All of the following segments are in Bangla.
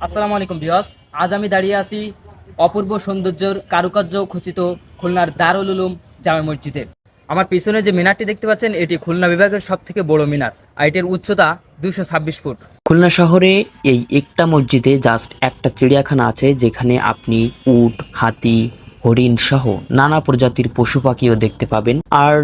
আসসালামু আলাইকুম ভিউয়ার্স। আজ আমি দাঁড়িয়ে আছি অপূর্ব সৌন্দর্যের কারুকার্য খচিত খুলনার দারুল উলুম জামে মসজিদে। আমার পিছনে যে মিনারটি দেখতে পাচ্ছেন এটি খুলনা বিভাগের সবথেকে বড় মিনার আর এটির উচ্চতা 226 ফুট। খুলনা শহরে এই একটা মসজিদে জাস্ট একটা চিড়িয়াখানা আছে, যেখানে আপনি উট, হাতি, হরিণ সহ নানা প্রজাতির পশু পাখিও দেখতে পাবেন। আর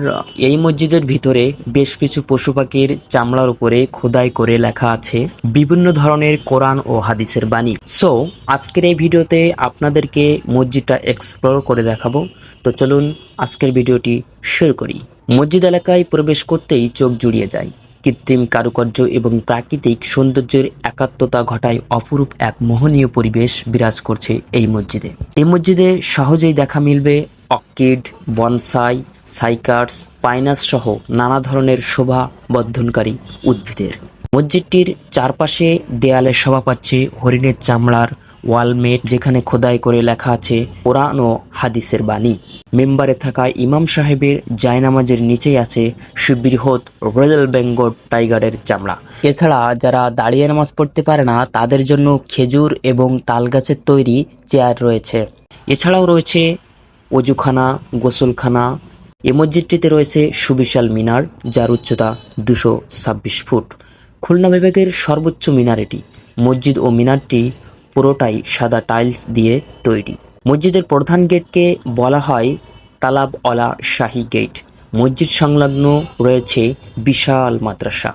এই মসজিদের ভিতরে বেশ কিছু পশু পাখির চামড়ার উপরে খোদাই করে লেখা আছে বিভিন্ন ধরনের কোরআন ও হাদিসের বাণী। সো আজকের এই ভিডিওতে আপনাদেরকে মসজিদটা এক্সপ্লোর করে দেখাবো। তো চলুন আজকের ভিডিওটি শুরু করি। মসজিদ এলাকায় প্রবেশ করতেই চোখ জুড়িয়ে যায়। কৃত্রিম কারুকার্য এবং প্রাকৃতিক সৌন্দর্যের একাত্মতা ঘটায় অপরূপ এক মোহনীয় পরিবেশ বিরাজ করছে এই মসজিদে। এই মসজিদে সহজেই দেখা মিলবে অর্কিড, বনসাই, সাইকার্স, পাইনাস সহ নানা ধরনের শোভা বর্ধনকারী উদ্ভিদের। মসজিদটির চারপাশে দেয়ালে শোভা পাচ্ছে হরিণের চামড়ার ওয়ালমেট, যেখানে খোদাই করে লেখা আছে কোরআন ও হাদিসের বাণী। মেম্বারে থাকা ইমাম সাহেবের জায়নামাজের নিচেই আছে সুবৃহৎ রয়্যাল বেঙ্গল টাইগারের চামড়া। এছাড়া যারা দাঁড়িয়ে নামাজ পড়তে পারে না তাদের জন্য খেজুর এবং তাল গাছের তৈরি চেয়ার রয়েছে। এছাড়াও রয়েছে অজুখানা, গোসলখানা। এ মসজিদটিতে রয়েছে সুবিশাল মিনার, যার উচ্চতা 226 ফুট। খুলনা বিভাগের সর্বোচ্চ মিনার এটি। মসজিদ ও মিনারটি পুরোটাই সাদা টাইলস দিয়ে তৈরি। মসজিদের প্রধান গেটকে বলা হয় তালাব অলা শাহী গেট। মসজিদ সংলগ্ন রয়েছে বিশাল মাদ্রাসা,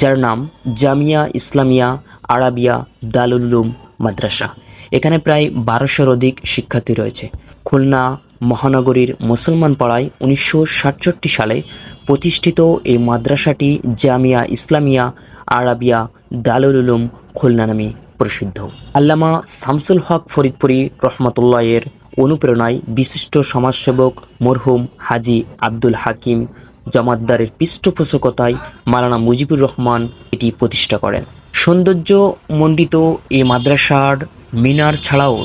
যার নাম জামিয়া ইসলামিয়া আরাবিয়া দারুল উলুম মাদ্রাসা। এখানে প্রায় 1200-এর অধিক শিক্ষার্থী রয়েছে। খুলনা মহানগরীর মুসলমান পাড়ায় 1967 সালে প্রতিষ্ঠিত এই মাদ্রাসাটি জামিয়া ইসলামিয়া আরাবিয়া দারুল উলুম খুলনা নামে প্রসিদ্ধ। আল্লামা শামসুল হক ফরিদপুরি রহমতুল্লাহ এর অনুপ্রেরণায় বিশিষ্ট সমাজসেবক মরহুম হাজী আব্দুল হাকিম জমাদ্দারের পৃষ্ঠপোষকতায় মাওলানা মুজিবুর রহমান এটি প্রতিষ্ঠা করেন। সৌন্দর্য মণ্ডিত এই মাদ্রাসার মিনার ছাড়াও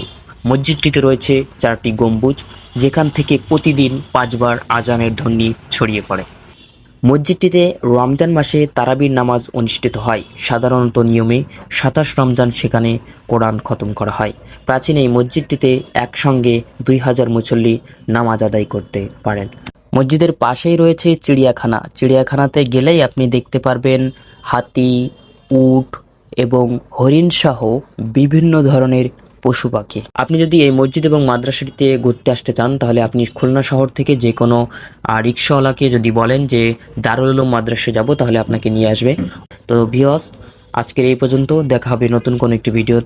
মসজিদটিতে রয়েছে 4টি গম্বুজ, যেখান থেকে প্রতিদিন 5 বার আজানের ধ্বনি ছড়িয়ে পড়ে। মসজিদটিতে রমজান মাসে তারাবির নামাজ অনুষ্ঠিত হয়। সাধারণত নিয়মে 27 রমজান সেখানে কোরআন খতম করা হয়। প্রাচীন এই মসজিদটিতে একসঙ্গে 2000 মুসল্লি নামাজ আদায় করতে পারেন। মসজিদের পাশেই রয়েছে চিড়িয়াখানা। চিড়িয়াখানাতে গেলেই আপনি দেখতে পারবেন হাতি, উট এবং হরিণ সহ বিভিন্ন ধরনের পশু পাখি। আপনি যদি এই মসজিদ এবং মাদ্রাসাটিতে ঘুরতে আসতে চান তাহলে আপনি খুলনা শহর থেকে যে কোনো রিক্সাওয়ালাকে যদি বলেন যে দারুল উলুম মাদ্রাসা যাব, তাহলে আপনাকে নিয়ে আসবে। তো ভিউয়ার্স, আজকের এই পর্যন্ত। দেখা হবে নতুন কোনো একটি ভিডিও।